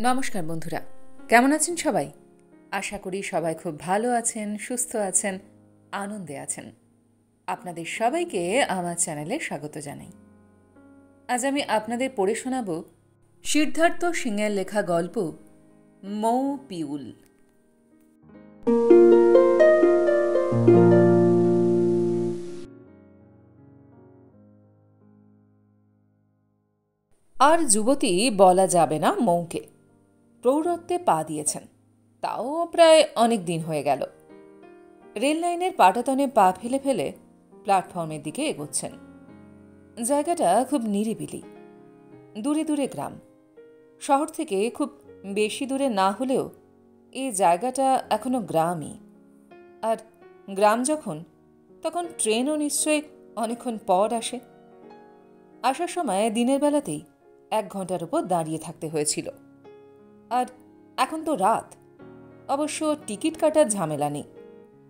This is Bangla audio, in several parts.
নমস্কার বন্ধুরা, কেমন আছেন সবাই? আশা করি সবাই খুব ভালো আছেন, সুস্থ আছেন, আনন্দে আছেন। আপনাদের সবাইকে আমার চ্যানেলে স্বাগত জানাই। আজ আমি আপনাদের পড়ে শোনাব সিদ্ধার্থ সিংয়ের লেখা গল্প মৌ পিউল। আর যুবতী বলা যাবে না মৌকে। প্রৌঢ়ত্বে পা দিয়েছেন, তাও প্রায় অনেক দিন হয়ে গেল। রেল লাইনের পাটাতনে পা ফেলে ফেলে প্ল্যাটফর্মের দিকে এগোচ্ছেন। জায়গাটা খুব নিরিবিলি, দূরে দূরে গ্রাম। শহর থেকে খুব বেশি দূরে না হলেও এই জায়গাটা এখনো গ্রামই। আর গ্রাম যখন, তখন ট্রেনও নিশ্চয়ই অনেকক্ষণ পর আসে। আসার সময় দিনের বেলাতেই 1 ঘন্টার উপর দাঁড়িয়ে থাকতে হয়েছিল। আর এখন তো রাত। অবশ্য টিকিট কাটার ঝামেলা নেই,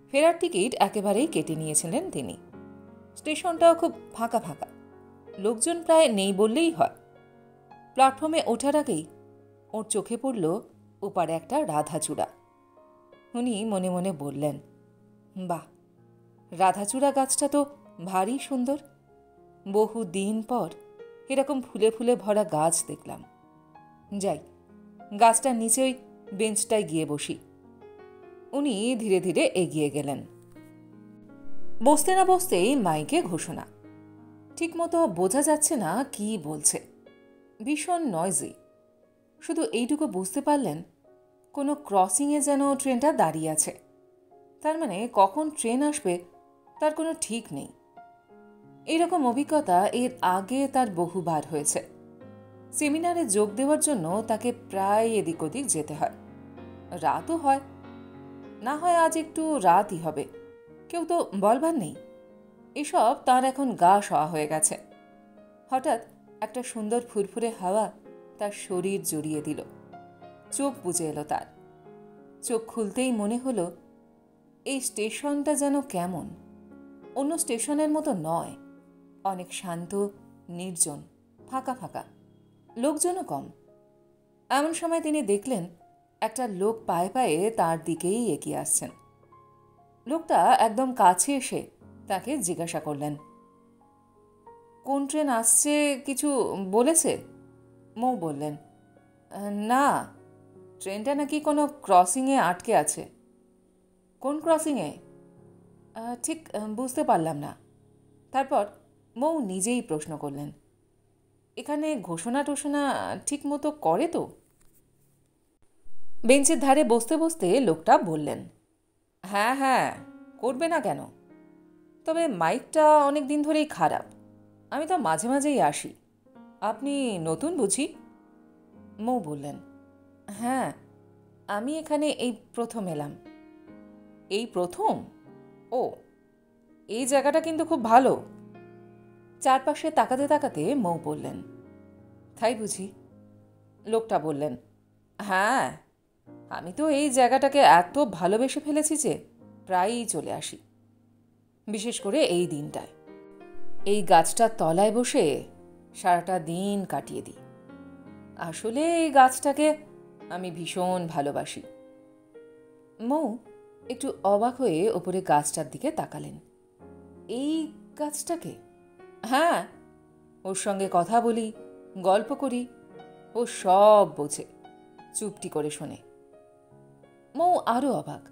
ফেরার টিকিট একেবারেই কেটে নিয়েছিলেন তিনি। স্টেশনটাও খুব ফাঁকা ফাঁকা, লোকজন প্রায় নেই বললেই হয়। প্ল্যাটফর্মে ওঠার আগেই ওর চোখে পড়ল ওপারে একটা রাধাচূড়া। উনি মনে মনে বললেন, বাহ, রাধাচূড়া গাছটা তো ভারী সুন্দর। বহু দিন পর এরকম ফুলে ফুলে ভরা গাছ দেখলাম। যাই, গাছটার নিচে ওই বেঞ্চটায় গিয়ে বসি। উনি ধীরে ধীরে এগিয়ে গেলেন। বসতে না বসতেই মাইকে ঘোষণা। ঠিকমতো বোঝা যাচ্ছে না কি বলছে, ভীষণ নয়েজি। শুধু এইটুকু বুঝতে পারলেন কোনো ক্রসিংয়ে যেন ট্রেনটা দাঁড়িয়ে আছে। তার মানে কখন ট্রেন আসবে তার কোনো ঠিক নেই। এইরকম অভিজ্ঞতা এর আগে তার বহুবার হয়েছে। সেমিনারে যোগ দেওয়ার জন্য তাকে প্রায় এদিক ওদিক যেতে হয়। রাতও হয়, না হয় আজ একটু রাতই হবে, কেউ তো বলবার নেই। এসব তার এখন গা শোয়া হয়ে গেছে। হঠাৎ একটা সুন্দর ফুরফুরে হাওয়া তার শরীর জড়িয়ে দিল। চোখ বুজে এলো তার। চোখ খুলতেই মনে হলো এই স্টেশনটা যেন কেমন, অন্য স্টেশনের মতো নয়। অনেক শান্ত, নির্জন, ফাঁকা ফাঁকা, লোকজনও কম। এমন সময় তিনি দেখলেন একটা লোক পায়ে পায়ে তার দিকেই এগিয়ে আসছেন। লোকটা একদম কাছে এসে তাকে জিজ্ঞাসা করলেন, কোন ট্রেন আসছে কিছু বলেছে? মৌ বললেন, না, ট্রেনটা নাকি কোনো ক্রসিংয়ে আটকে আছে। কোন ক্রসিংয়ে? ঠিক বুঝতে পারলাম না। তারপর মৌ নিজেই প্রশ্ন করলেন, এখানে ঘোষণা টোষণা ঠিক মতো করে তো? বেঞ্চের ধারে বসতে বসতে লোকটা বললেন, হ্যাঁ হ্যাঁ, করবে না কেন? তবে মাইকটা অনেক দিন ধরেই খারাপ। আমি তো মাঝে মাঝেই আসি। আপনি নতুন বুঝি? মৌ বললেন, হ্যাঁ, আমি এখানে এই প্রথম এলাম। এই প্রথম? ও, এই জায়গাটা কিন্তু খুব ভালো। চারপাশে তাকাতে তাকাতে মৌ বললেন, তাই বুঝি? লোকটা বললেন, হ্যাঁ, আমি তো এই জায়গাটাকে এত ভালোবেসে ফেলেছি যে প্রায়ই চলে আসি, বিশেষ করে এই দিনটায়। এই গাছটার তলায় বসে সারাটা দিন কাটিয়ে দিই। আসলে এই গাছটাকে আমি ভীষণ ভালোবাসি। মৌ একটু অবাক হয়ে ওপরে গাছটার দিকে তাকালেন। এই গাছটাকে? হ্যাঁ, ওর সঙ্গে কথা বলি, গল্প করি, ও সব বোঝে, চুপটি করে শোনে। মৌ আরো অবাক,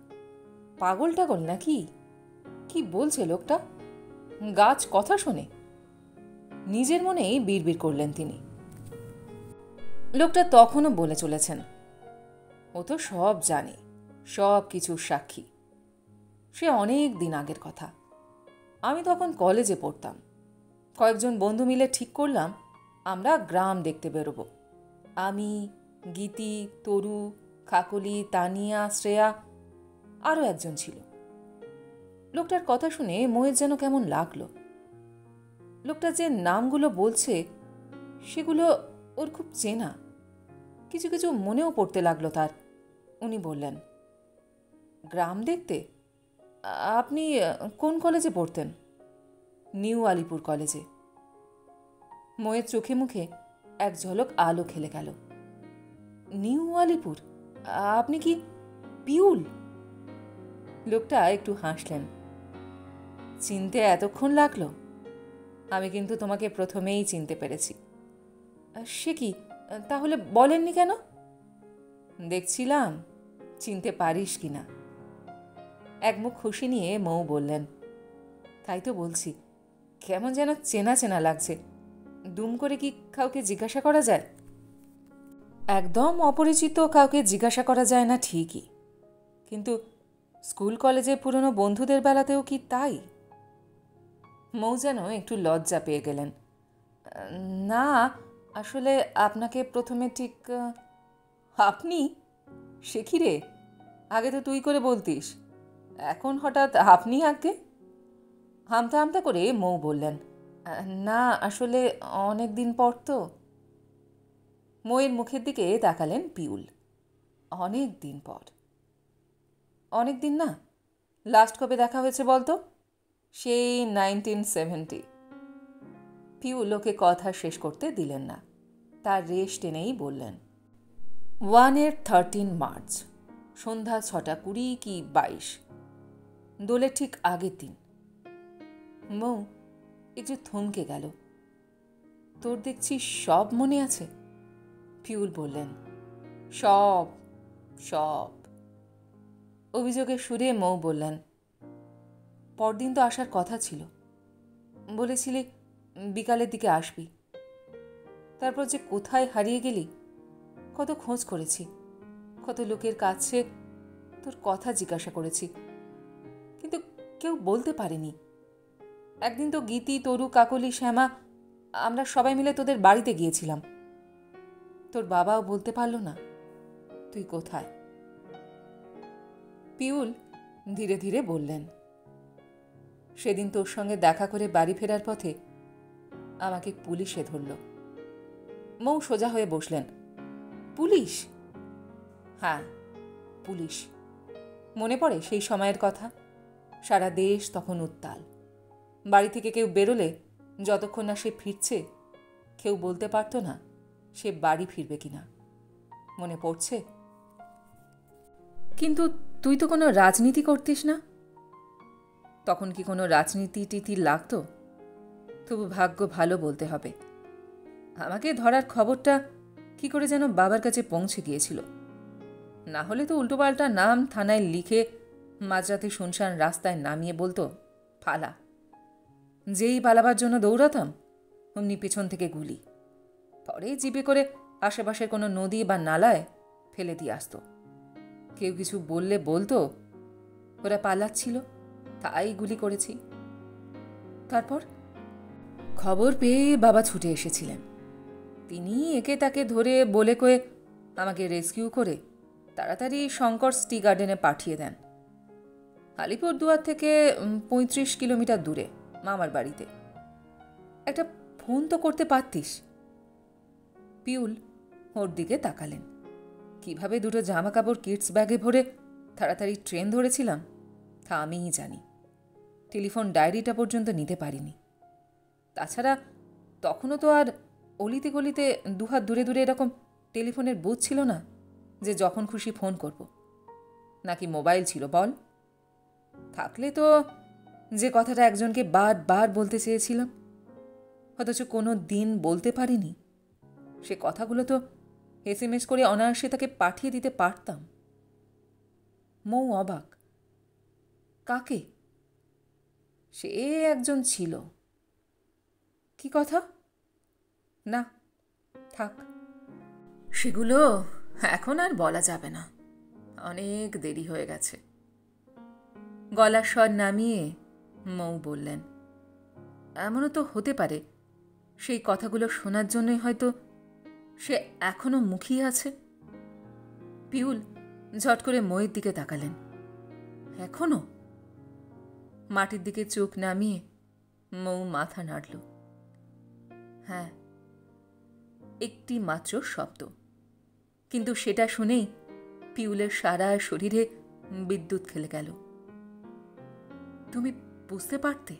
পাগল টাগল নাকি? কি বলছে লোকটা? গাছ কথা শোনে? নিজের মনেই বিড়বিড় করলেন তিনি। লোকটা তখনও বলে চলেছেন, ও তো সব জানে, সব কিছুর সাক্ষী। সে অনেক দিন আগের কথা। আমি তখন কলেজে পড়তাম। কয়েকজন বন্ধু মিলে ঠিক করলাম আমরা গ্রাম দেখতে বেরোব। আমি, গীতি, তরু, কাকলি, তানিয়া, শ্রেয়া, আরও একজন ছিল। লোকটার কথা শুনে ময়ের যেন কেমন লাগলো। লোকটা যে নামগুলো বলছে সেগুলো ওর খুব চেনা। কিছু কিছু মনেও পড়তে লাগলো তার। উনি বললেন, গ্রাম দেখতে? আপনি কোন কলেজে পড়তেন? নিউ আলিপুর কলেজে। ময়ের চোখে মুখে এক ঝলক আলো খেলে গেল। নিউ আলিপুর? আপনি কি পিউল? লোকটা একটু হাসলেন। চিনতে এতক্ষণ লাগলো? আমি কিন্তু তোমাকে প্রথমেই চিনতে পেরেছি। সে কি, তাহলে বলেননি কেন? দেখছিলাম চিনতে পারিস কিনা। একমুখ খুশি নিয়ে মৌ বললেন, তাই তো বলছি, কেমন যেন চেনা চেনা লাগছে। দুম করে কি কাউকে জিজ্ঞাসা করা যায়? একদম অপরিচিত কাউকে জিজ্ঞাসা করা যায় না ঠিকই, কিন্তু স্কুল কলেজে পুরনো বন্ধুদের বেলাতেও কি তাই? মৌ যেন একটু লজ্জা পেয়ে গেলেন। না, আসলে আপনাকে প্রথমে ঠিক। আপনি? সে কি রে, আগে তো তুই করে বলতিস, এখন হঠাৎ আপনি আগে? হামতা হামতা করে মৌ বললেন, না আসলে অনেক দিন পর তো। মৌয়ের মুখের দিকে তাকালেন পিউল। অনেক দিন পর? অনেক দিন না, লাস্ট কবে দেখা হয়েছে বলতো? সেই 1970। পিউল ওকে কথা শেষ করতে দিলেন না, তার রেশ টেনেই বললেন, 13 মার্চ, সন্ধ্যা 6:20 কি 22, দোলের ঠিক আগের দিন। মৌ একটু থমকে গেল। তোর দেখছি সব মনে আছে? পিউল বললেন, সব সব। অভিযোগের সুরে মৌ বললেন, পরদিন তো আসার কথা ছিল, বলেছিলি বিকালের দিকে আসবি। তারপর যে কোথায় হারিয়ে গেলি, কত খোঁজ করেছি, কত লোকের কাছে তোর কথা জিজ্ঞাসা করেছি, কিন্তু কেউ বলতে পারেনি। একদিন তো গীতি, তরু, কাকলি, শ্যামা, আমরা সবাই মিলে তোদের বাড়িতে গিয়েছিলাম। তোর বাবাও বলতে পারল না তুই কোথায়। পিউল ধীরে ধীরে বললেন, সেদিন তোর সঙ্গে দেখা করে বাড়ি ফেরার পথে আমাকে পুলিশে ধরল। মৌ সোজা হয়ে বসলেন। পুলিশ? হ্যাঁ, পুলিশ। মনে পড়ে সেই সময়ের কথা? সারা দেশ তখন উত্তাল। বাড়ি থেকে কেউ বেরোলে যতক্ষণ না সে ফিরছে, কেউ বলতে পারত না সে বাড়ি ফিরবে কিনা। মনে পড়ছে? কিন্তু তুই তো কোনো রাজনীতি করতিস না। তখন কি কোনো রাজনীতি টিতি লাগতো? তবু ভাগ্য ভালো বলতে হবে, আমাকে ধরার খবরটা কি করে যেন বাবার কাছে পৌঁছে গিয়েছিল। না হলে তো উল্টোপাল্টা নাম থানায় লিখে মাঝরাতে শুনশান রাস্তায় নামিয়ে বলতো পালা। যেই পালাবার জন্য দৌড়াতাম, অমনি পেছন থেকে গুলি। পরে জিপে করে আশেপাশের কোনো নদী বা নালায় ফেলে দিয়ে আসতো। কেউ কিছু বললে বলতো ওরা পালাচ্ছিল, তাই গুলি করেছি। তারপর খবর পেয়ে বাবা ছুটে এসেছিলেন। তিনি একে তাকে ধরে বলে কয়ে আমাকে রেস্কিউ করে তাড়াতাড়ি শঙ্কর টি গার্ডেনে পাঠিয়ে দেন। আলিপুরদুয়ার থেকে 35 কিলোমিটার দূরে মামার বাড়িতে। একটা ফোন তো করতে পারতিস। পিউল ওর দিকে তাকালেন। কিভাবে দুটো জামা কাপড় কিডস ব্যাগে ভরে তাড়াতাড়ি ট্রেন ধরেছিলাম তা আমিই জানি। টেলিফোন ডায়েরিটা পর্যন্ত নিতে পারিনি। তাছাড়া তখনও তো আর অলিতে গলিতে দুহাত দূরে দূরে এরকম টেলিফোনের বুথ ছিল না যে যখন খুশি ফোন করব। নাকি মোবাইল ছিল বল? থাকলে তো যে কথাটা একজনকে বারবার বলতে চেয়েছিলাম, অথচ কোনো দিন বলতে পারিনি, সে কথাগুলো তো SMS করে অনায়াসে তাকে পাঠিয়ে দিতে পারতাম। মৌ অবাক। কাকে? সে একজন ছিল। কি কথা? না, থাক, সেগুলো এখন আর বলা যাবে না, অনেক দেরি হয়ে গেছে। গলার স্বর নামিয়ে মৌ বললেন, এমনও তো হতে পারে সেই কথাগুলো শোনার জন্যই হয়তো সে এখনো মুখিয়ে আছে। পিউল ঝট করে মৌয়ের দিকে তাকালেন। এখনো? মাটির দিকে চোখ নামিয়ে মৌ মাথা নাড়ল। হ্যাঁ, একটি মাত্র শব্দ, কিন্তু সেটা শুনেই পিউলের সারা শরীরে বিদ্যুৎ খেলে গেল। তুমি বুঝতে পারতে?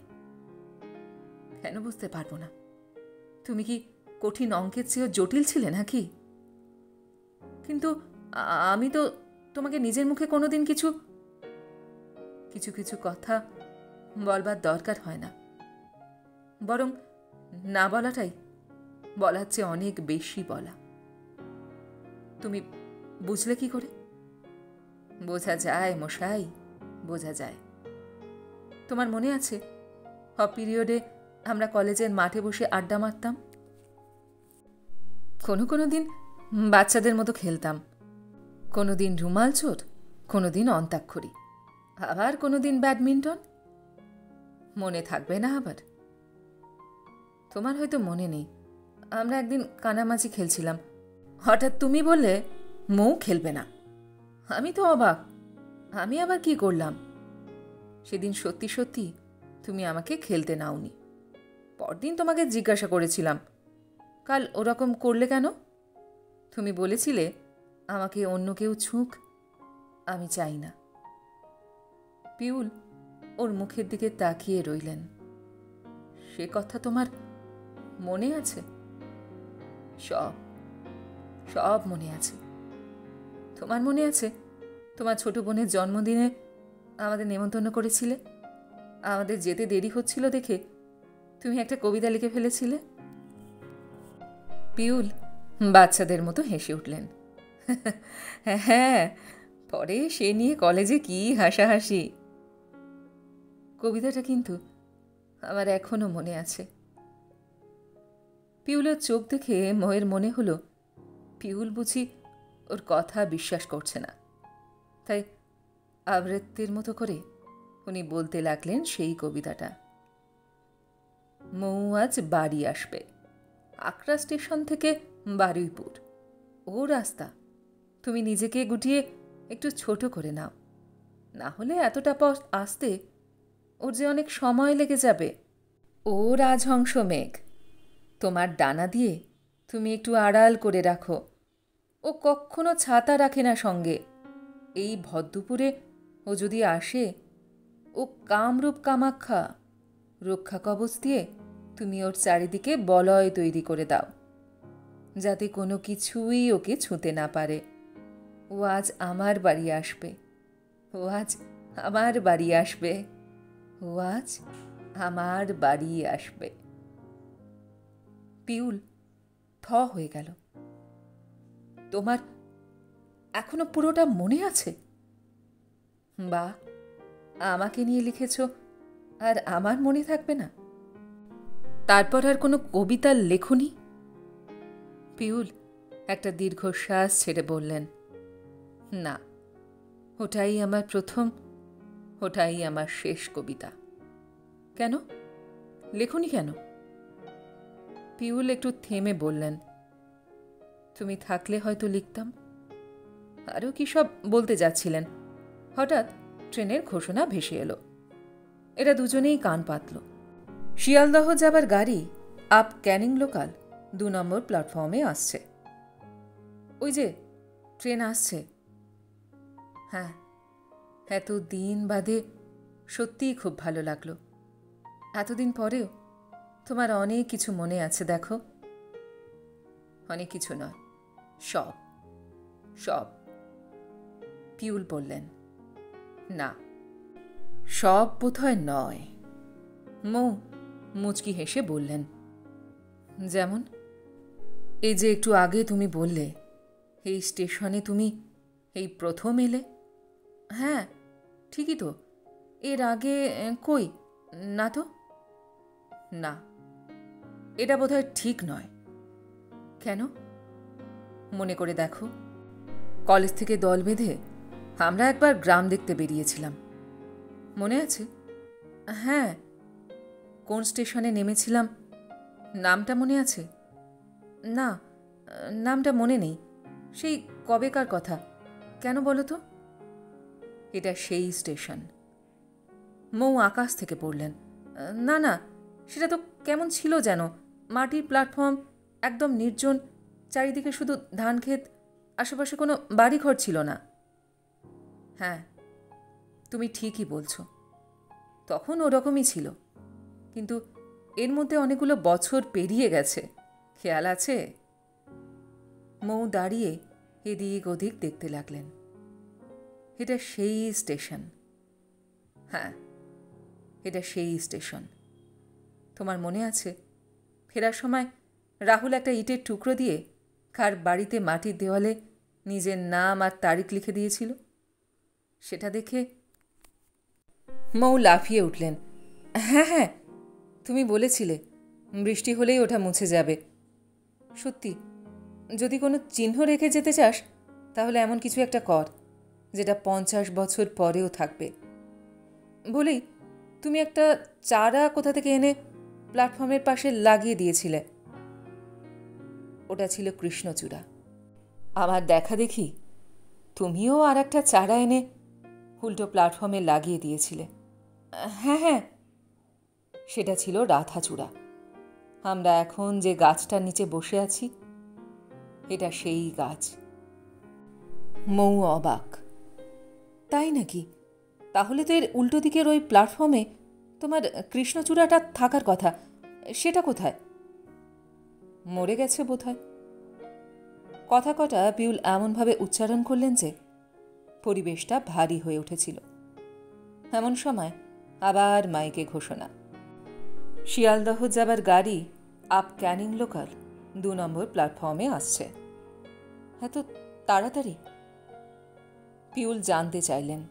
কেন বুঝতে পারবো না? তুমি কি কঠিন অঙ্কের চেয়েও জটিল ছিলে নাকি? কিন্তু আমি তো তোমাকে নিজের মুখে কোনোদিন কিছু কিছু কিছু কথা বলবার দরকার হয় না, বরং না বলাটাই বলার চেয়ে অনেক বেশি বলা। তুমি বুঝলে কি করে? বোঝা যায় মশাই, বোঝা যায়। তোমার মনে আছে হফ পিরিয়ডে আমরা কলেজের মাঠে বসে আড্ডা মারতাম? কোনো দিন বাচ্চাদের মতো খেলতাম, কোনো দিন রুমাল চোর, কোনো দিন অন্তাক্ষরী, আবার কোনো দিন ব্যাডমিন্টন। মনে থাকবে না আবার? তোমার হয়তো মনে নেই, আমরা একদিন কানামাছি খেলছিলাম, হঠাৎ তুমি বললে মৌ খেলবে না। আমি তো অবাক, আমি আবার কি করলাম? সেদিন সত্যি সত্যি তুমি আমাকে খেলতে নাওনি। পরদিন তোমাকে জিজ্ঞাসা করেছিলাম, কাল ওরকম করলে কেন? তুমি বলেছিলে আমাকে অন্য কেউ ছুঁক, আমি চাই না। পিউল ওর মুখের দিকে তাকিয়ে রইলেন। সে কথা তোমার মনে আছে? সব সব মনে আছে। তোমার মনে আছে তোমার ছোট বোনের জন্মদিনে আমাদের নেমন্তন্ন করেছিলে? আমাদের যেতে দেরি হচ্ছিল দেখে তুমি একটা কবিতা লিখে ফেলেছিলে। পিউল বাচ্চাদের মতো হেসে উঠলেন। হ্যাঁ, পরে সে নিয়ে কলেজে কি হাসাহাসি। কবিতাটা কিন্তু আমার এখনো মনে আছে। পিউলের চোখ দেখে ময়ের মনে হলো পিউল বুঝি ওর কথা বিশ্বাস করছে না, তাই আবৃত্তির মতো করে উনি বলতে লাগলেন সেই কবিতাটা। মৌ আজ বাড়ি আসবে, আকরা স্টেশন থেকে বারুইপুর, ও রাস্তা। তুমি নিজেকে গুটিয়ে একটু ছোট করে নাও, না হলে এতটা পথ আসতে ওর যে অনেক সময় লেগে যাবে। ও রাজহংস মেঘ, তোমার ডানা দিয়ে তুমি একটু আড়াল করে রাখো। ও কখনো ছাতা রাখে না সঙ্গে। এই ভরদুপুরে ও যদি আসে, ও কামরূপ কামাখ্যা, রক্ষা কবচ দিয়ে তুমি ওর চারিদিকে বলয় তৈরি করে দাও, যাতে কোনো কিছুই ওকে ছুঁতে না পারে। ও আজ আমার বাড়ি আসবে, ও আজ আমার বাড়ি আসবে, ও আজ আমার বাড়ি আসবে। পিউল থ হয়ে গেল। তোমার এখনো পুরোটা মনে আছে? বা আমাকে নিয়ে লিখেছ আর আমার মনে থাকবে না? তারপর আর কোনো কবিতার লেখনি? পিউল একটা দীর্ঘশ্বাস ছেড়ে বললেন, না, ওটাই আমার প্রথম, ওটাই আমার শেষ কবিতা। কেন লেখনি কেন? পিউল একটু থেমে বললেন, তুমি থাকলে হয়তো লিখতাম। আরও কি সব বলতে যাচ্ছিলেন, হঠাৎ ট্রেনের ঘোষণা ভেসে এলো। এরা দুজনেই কান পাতল। শিয়ালদহ যাবার গাড়ি আপ ক্যানিং লোকাল 2 নম্বর প্ল্যাটফর্মে আসছে। ওই যে ট্রেন আসছে। হ্যাঁ, এত দিন বাদে সত্যিই খুব ভালো লাগলো। এতদিন পরেও তোমার অনেক কিছু মনে আছে। দেখো, অনেক কিছু নয়, সব সব। পিউল বললেন, না, সব বোধহয় নয়। মৌ মুচকি হেসে বললেন, যেমন? এই যে একটু আগে তুমি বললে এই স্টেশনে তুমি এই প্রথম এলে। হ্যাঁ, ঠিকই তো। এর আগে কই? না তো। না, এটা বোধহয় ঠিক নয়। কেন? মনে করে দেখো, কলেজ থেকে দল বেঁধে আমরা একবার গ্রাম দেখতে বেরিয়েছিলাম, মনে আছে? হ্যাঁ, কোন স্টেশনে নেমেছিলাম নামটা মনে আছে? না, নামটা মনে নেই। সেই কবেকার কথা, কেন বলো তো? এটা সেই স্টেশন। মৌ আকাশ থেকে পড়লেন। না না, সেটা তো কেমন ছিল যেন, মাটির প্ল্যাটফর্ম, একদম নির্জন, চারিদিকে শুধু ধান ক্ষেত, আশেপাশে কোনো বাড়িঘর ছিল না। হ্যাঁ, তুমি ঠিকই বলছো, তখন ওরকমই ছিল, কিন্তু এর মধ্যে অনেকগুলো বছর পেরিয়ে গেছে, খেয়াল আছে? মৌ দাঁড়িয়ে এদিক ওদিক দেখতে লাগলেন। এটা সেই স্টেশন। হ্যাঁ, এটা সেই স্টেশন। তোমার মনে আছে ফেরার সময় রাহুল একটা ইটের টুকরো দিয়ে কার বাড়িতে মাটির দেওয়ালে নিজের নাম আর তারিখ লিখে দিয়েছিল? সেটা দেখে মৌ লাফিয়ে উঠলেন। হ্যাঁ হ্যাঁ, তুমি বলেছিলে বৃষ্টি হলেই ওটা মুছে যাবে। সত্যি, যদি কোনো চিহ্ন রেখে যেতে চাস তাহলে এমন কিছু একটা কর যেটা 50 বছর পরেও থাকবে। বলি, তুমি একটা চারা কোথা থেকে এনে প্ল্যাটফর্মের পাশে লাগিয়ে দিয়েছিলে। ওটা ছিল কৃষ্ণচূড়া। আমার দেখা দেখি তুমিও আর একটা চারা এনে উল্টো প্ল্যাটফর্মে লাগিয়ে দিয়েছিলে। হ্যাঁ হ্যাঁ, সেটা ছিল রাধাচূড়া। আমরা এখন যে গাছটার নিচে বসে আছি এটা সেই গাছ। মৌ অবাক। তাই নাকি? তাহলে তো এর উল্টো দিকের ওই প্ল্যাটফর্মে তোমার কৃষ্ণচূড়াটা থাকার কথা। সেটা কোথায়? মরে গেছে বোধহয়। কথা কটা পিউল এমনভাবে উচ্চারণ করলেন যে পরিবেশটা ভারী হয়ে উঠেছিল। এমন সময় আবার মাইকে ঘোষণা। শিয়ালদহ যাবার গাড়ি আপ ক্যানিং লোকাল 2 নম্বর প্ল্যাটফর্মে আসছে। এত তাড়াতাড়ি? পিউল জানতে চাইলেন।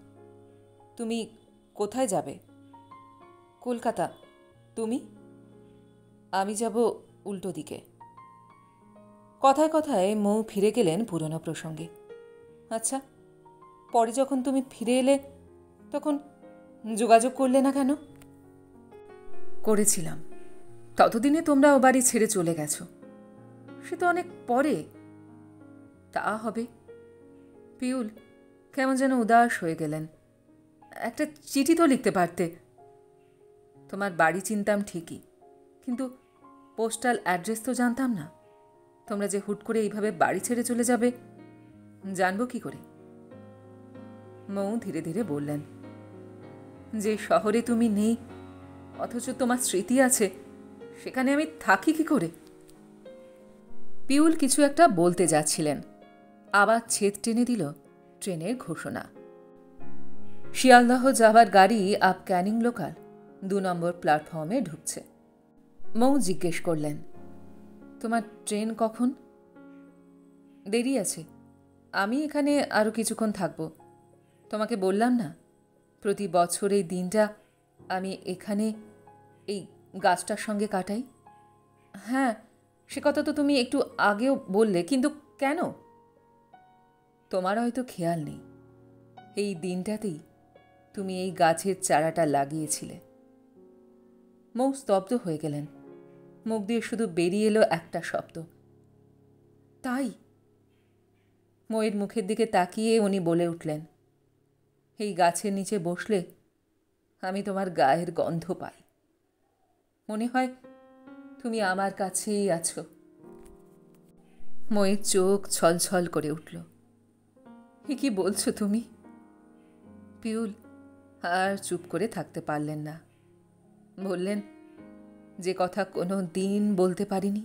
তুমি কোথায় যাবে? কলকাতা। তুমি? আমি যাব উল্টো দিকে। কথায় কথায় মৌ ফিরে গেলেন পুরনো প্রসঙ্গে। আচ্ছা, পরে যখন তুমি ফিরে এলে তখন যোগাযোগ করলে না কেন? করেছিলাম, ততদিনে তোমরা ও বাড়ি ছেড়ে চলে গেছো। সে তো অনেক পরে। তা হবে। পিউল কেমন যেন উদাস হয়ে গেলেন। একটা চিঠি তো লিখতে পারতে। তোমার বাড়ি চিনতাম ঠিকই, কিন্তু পোস্টাল অ্যাড্রেস তো জানতাম না। তোমরা যে হুট করে এইভাবে বাড়ি ছেড়ে চলে যাবে জানবো কি করে? মৌ ধীরে ধীরে বললেন, যে শহরে তুমি নেই অথচ তোমার স্মৃতি আছে, সেখানে আমি থাকি কি করে? পিউল কিছু একটা বলতে যাচ্ছিলেন, আবার ছেদ টেনে দিল ট্রেনের ঘোষণা। শিয়ালদহ যাবার গাড়ি আপ ক্যানিং লোকাল 2 নম্বর প্ল্যাটফর্মে ঢুকছে। মৌ জিজ্ঞেস করলেন, তোমার ট্রেন কখন? দেরি আছে। আমি এখানে আরও কিছুক্ষণ থাকব। তোমাকে বললাম না প্রতি বছর এই দিনটা আমি এখানে এই গাছটার সঙ্গে কাটাই। হ্যাঁ, সে কথা তো তুমি একটু আগেও বললে, কিন্তু কেন? তোমার হয়তো খেয়াল নেই, এই দিনটাতেই তুমি এই গাছের চারাটা লাগিয়েছিলে। মৌ স্তব্ধ হয়ে গেলেন। মুখ দিয়ে শুধু বেরিয়ে এলো একটা শব্দ, তাই। মৌয়ের মুখের দিকে তাকিয়ে উনি বলে উঠলেন, এই গাছের নিচে বসলে আমি তোমার গায়ের গন্ধ পাই। মনে হয় তুমি আমার কাছেই আছো। মৌয়ের চোখ ছলছল করে উঠল। এ কি বলছো তুমি? পিউল আর চুপ করে থাকতে পারলেন না। বললেন, যে কথা কোনো দিন বলতে পারিনি।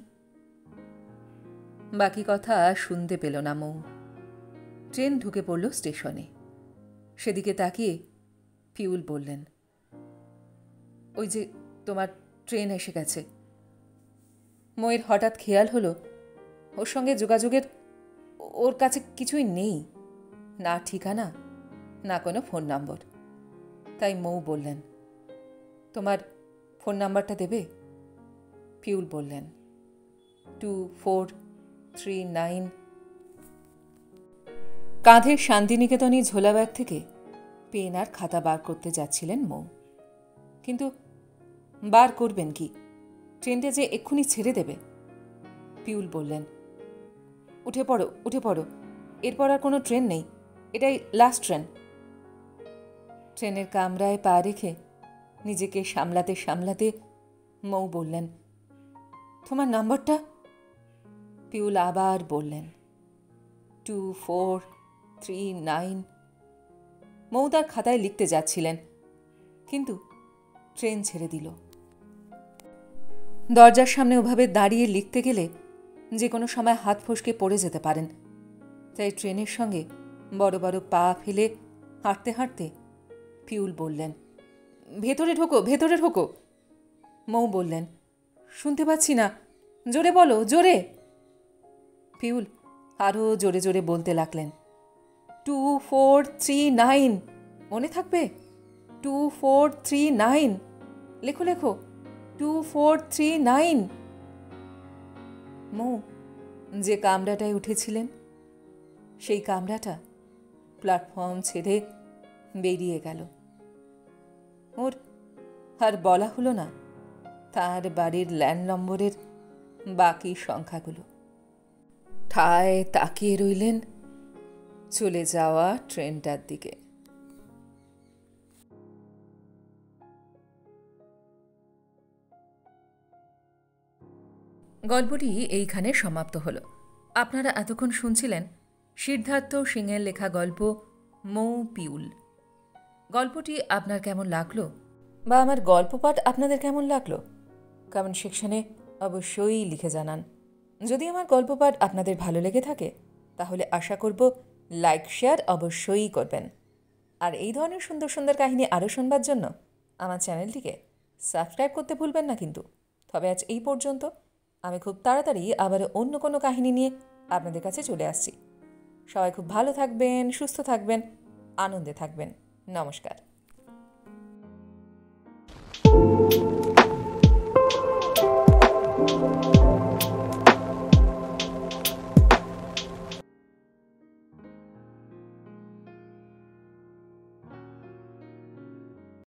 বাকি কথা শুনতে পেল না মৌ। ট্রেন ঢুকে পড়ল স্টেশনে। সেদিকে তাকিয়ে পিউল বললেন, ওই যে তোমার ট্রেন এসে গেছে। মৌয়ের হঠাৎ খেয়াল হলো ওর সঙ্গে যোগাযোগের ওর কাছে কিছুই নেই, না ঠিকানা না কোনো ফোন নম্বর। তাই মৌ বললেন, তোমার ফোন নাম্বারটা দেবে? পিউল বললেন, 2439। কাঁধের শান্তিনিকেতনী ঝোলা ব্যাগ থেকে পেন আর খাতা বার করতে যাচ্ছিলেন মৌ। কিন্তু বার করবেন কি? ট্রেনটা যে এক্ষুনি ছেড়ে দেবে। পিউল বললেন, উঠে পড়ো উঠে পড়ো, এরপর আর কোনো ট্রেন নেই, এটাই লাস্ট ট্রেন। ট্রেনের কামরায় পা রেখে নিজেকে সামলাতে সামলাতে মৌ বললেন, তোমার নাম্বারটা? পিউল আবার বললেন, 2439। মৌ তার খাতায় লিখতে যাচ্ছিলেন, কিন্তু ট্রেন ছেড়ে দিল। দরজার সামনে ওভাবে দাঁড়িয়ে লিখতে গেলে যে কোনো সময় হাত ফসকে পড়ে যেতে পারেন। তাই ট্রেনের সঙ্গে বড় বড় পা ফেলে হাঁটতে হাঁটতে পিউল বললেন, ভেতরে ঢোকো, ভেতরে ঢোকো। মৌ বললেন, শুনতে পাচ্ছি না, জোরে বলো, জোরে। পিউল আরও জোরে জোরে বলতে লাগলেন, 2439, মনে থাকবে? 2439, লেখো লেখো, 2439। মৌ যে কামরাটায় উঠেছিলেন সেই কামরাটা প্ল্যাটফর্ম ছেড়ে বেরিয়ে গেল। ওর আর বলা হলো না তার বাড়ির ল্যান্ড নম্বরের বাকি সংখ্যাগুলো। ঠায় তাকিয়ে রইলেন চলে যাওয়া ট্রেনটার দিকে। গল্পটি এইখানে সমাপ্ত হলো। আপনারা এতক্ষণ শুনছিলেন সিদ্ধার্থ সিংয়ের লেখা গল্প মৌ পিউল। গল্পটি আপনার কেমন লাগলো বা আমার গল্প পাঠ আপনাদের কেমন লাগলো কমেন্ট সেকশনে অবশ্যই লিখে জানান। যদি আমার গল্প পাঠ আপনাদের ভালো লেগে থাকে তাহলে আশা করব লাইক শেয়ার অবশ্যই করবেন। আর এই ধরনের সুন্দর সুন্দর কাহিনী আরও শুনবার জন্য আমার চ্যানেলটিকে সাবস্ক্রাইব করতে ভুলবেন না কিন্তু। তবে আজ এই পর্যন্ত। আমি খুব তাড়াতাড়ি আবার অন্য কোনো কাহিনী নিয়ে আপনাদের কাছে চলে আসছি। সবাই খুব ভালো থাকবেন, সুস্থ থাকবেন, আনন্দে থাকবেন। নমস্কার।